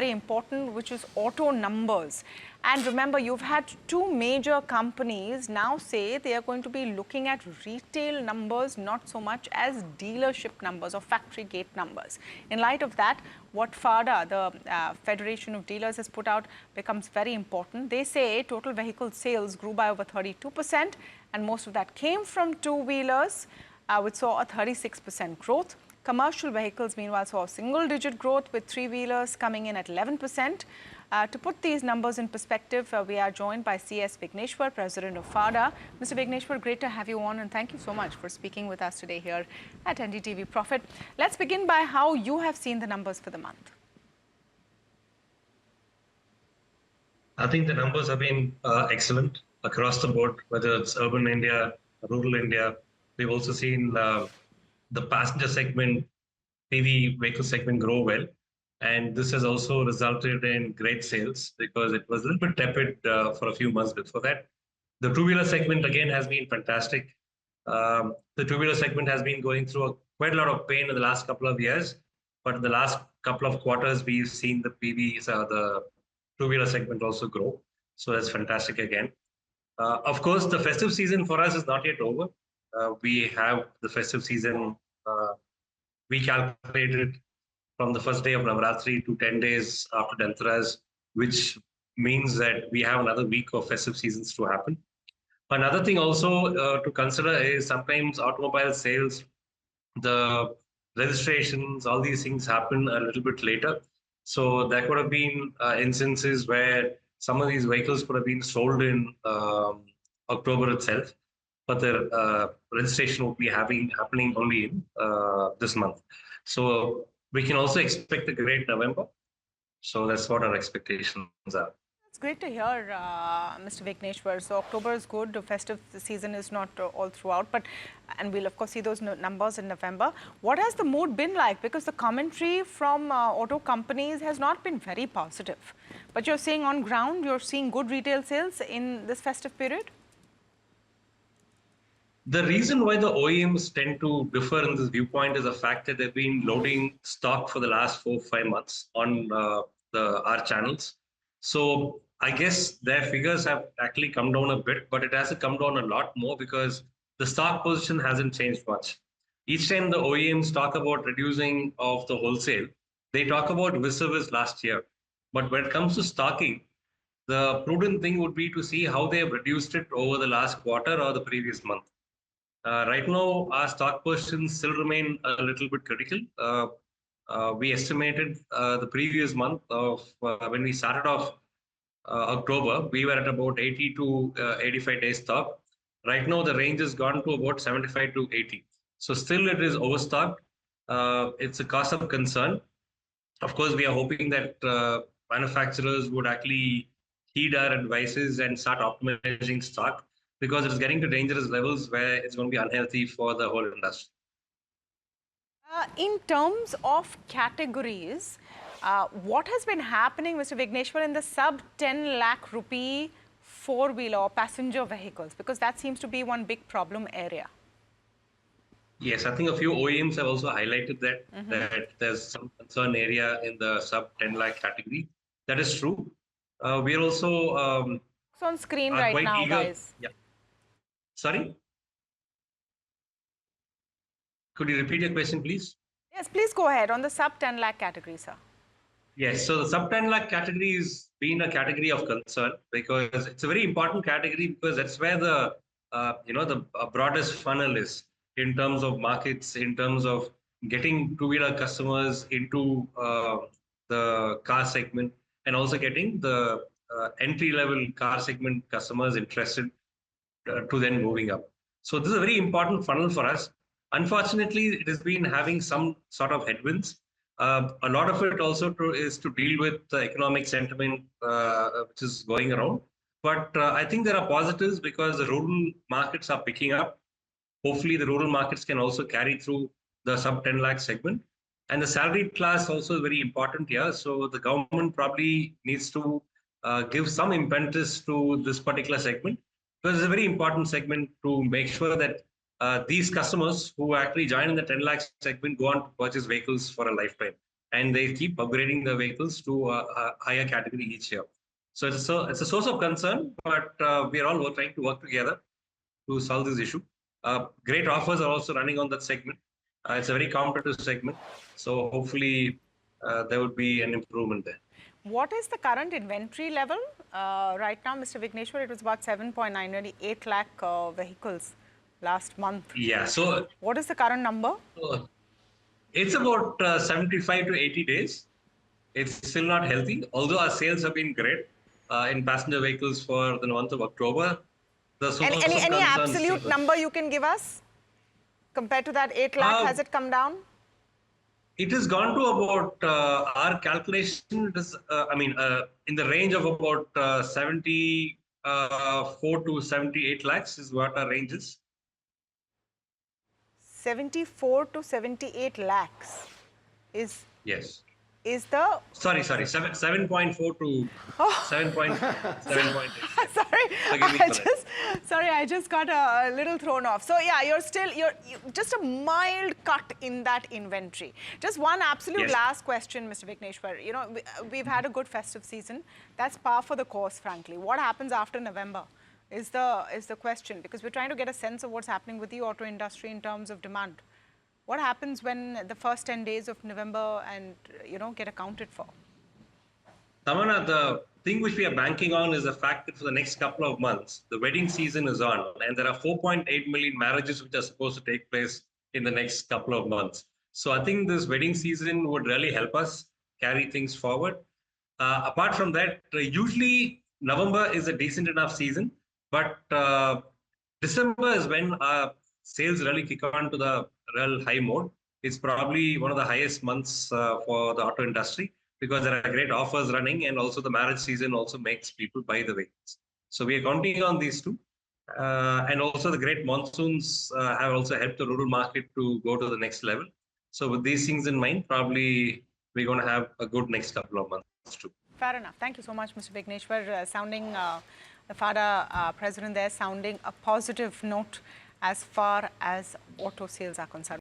very important, which is auto numbers. And remember, you've had two major companies now say they are going to be looking at retail numbers, not so much as dealership numbers or factory gate numbers. In light of that, what FADA, the Federation of Dealers, has put out becomes very important. They say total vehicle sales grew by over 32%, and most of that came from two-wheelers, which saw a 36% growth. Commercial vehicles, meanwhile, saw a single-digit growth, with three-wheelers coming in at 11%. To put these numbers in perspective, we are joined by C.S. Vigneshwar, President of FADA. Mr. Vigneshwar, great to have you on, and thank you so much for speaking with us today here at NDTV Profit. Let's begin by how you have seen the numbers for the month. I think the numbers have been excellent across the board, whether it's urban India, rural India. We've also seen the passenger segment, heavy vehicle segment grow well. And this has also resulted in great sales because it was a little bit tepid for a few months before that. The two-wheeler segment, again, has been fantastic. The two-wheeler segment has been going through quite a lot of pain in the last couple of years. But in the last couple of quarters, we've seen the PVs, the two-wheeler segment also grow. So that's fantastic again. Of course, the festive season for us is not yet over. We have the festive season, we calculated from the first day of Navratri to 10 days after Dhanteras, which means that we have another week of festive seasons to happen. Another thing also to consider is sometimes automobile sales, the registrations, all these things happen a little bit later. So there could have been instances where some of these vehicles could have been sold in October itself, but the registration will be happening only in this month. So we can also expect a great November. So that's what our expectations are. It's great to hear, Mr. Vigneshwar. So October is good. The festive season is not all throughout, and we'll of course see those numbers in November. What has the mood been like? Because the commentary from auto companies has not been very positive. But you're seeing on ground, you're seeing good retail sales in this festive period? The reason why the OEMs tend to differ in this viewpoint is the fact that they've been loading stock for the last 4-5 months on our channels. So I guess their figures have actually come down a bit, but it hasn't come down a lot more because the stock position hasn't changed much. Each time the OEMs talk about reducing of the wholesale, they talk about vis-a-vis last year. But when it comes to stocking, the prudent thing would be to see how they have reduced it over the last quarter or the previous month. Right now, our stock positions still remain a little bit critical. We estimated the previous month of when we started off October, we were at about 80 to 85 days stock. Right now, the range has gone to about 75 to 80. So still it is overstocked. It's a cause of concern. Of course, we are hoping that manufacturers would actually heed our advices and start optimizing stock, because it's getting to dangerous levels where it's going to be unhealthy for the whole industry. In terms of categories, what has been happening, Mr. Vigneshwar, in the sub 10 lakh rupee four-wheeler or passenger vehicles? Because that seems to be one big problem area. Yes, I think a few OEMs have also highlighted that, that there's some concern area in the sub 10 lakh category. That is true. We are also it's on screen right now, eager. guys. Yeah. Sorry? Could you repeat your question, please? Yes, please go ahead on the sub 10 lakh category, sir. Yes, so the sub 10 lakh category has been a category of concern because it's a very important category, because that's where the the broadest funnel is in terms of markets, in terms of getting two-wheeler customers into the car segment, and also getting the entry-level car segment customers interested to then moving up. So this is a very important funnel for us. Unfortunately, it has been having some sort of headwinds. A lot of it also is to deal with the economic sentiment which is going around. But I think there are positives because the rural markets are picking up. Hopefully, the rural markets can also carry through the sub 10 lakh segment. And the salaried class also is very important here. So the government probably needs to give some impetus to this particular segment, because it's a very important segment to make sure that these customers who actually join in the 10 lakh segment go on to purchase vehicles for a lifetime. and they keep upgrading the vehicles to a higher category each year. So it's a source of concern, but we are all trying to work together to solve this issue. Great offers are also running on that segment. It's a very competitive segment, so hopefully there would be an improvement there. What is the current inventory level right now, Mr. Vigneshwar? It was about 7.9, nearly 8 lakh vehicles last month. Yeah, so What is the current number? it's about 75 to 80 days. It's still not healthy, although our sales have been great in passenger vehicles for the month of October. The source of Any concern absolute still. number you can give us compared to that 8 lakh? Has it come down? It has gone to about our calculation. It is, in the range of about 74 to 78 lakhs is what our range is. 74 to 78 lakhs is Yes. the Sorry, 7.4 to 7.8. I just got a little thrown off. So yeah, you're just a mild cut in that inventory. Just one absolute last question, Mr. Vigneshwar. You know, we've had a good festive season. That's par for the course, frankly. What happens after November is the question, because we're trying to get a sense of what's happening with the auto industry in terms of demand. What happens when the first 10 days of November and, get accounted for? Tamana, the thing which we are banking on is the fact that for the next couple of months, the wedding season is on, and there are 4.8 million marriages which are supposed to take place in the next couple of months. So I think this wedding season would really help us carry things forward. Apart from that, usually November is a decent enough season, but December is when sales really kick on to the real high mode. It's probably one of the highest months for the auto industry, because there are great offers running, and also the marriage season also makes people buy the vehicles. So we are counting on these two. And also the great monsoons have also helped the rural market to go to the next level. So with these things in mind, probably we're going to have a good next couple of months too. Fair enough. Thank you so much, Mr. Vigneshwar, sounding the FADA president there, sounding a positive note as far as auto sales are concerned.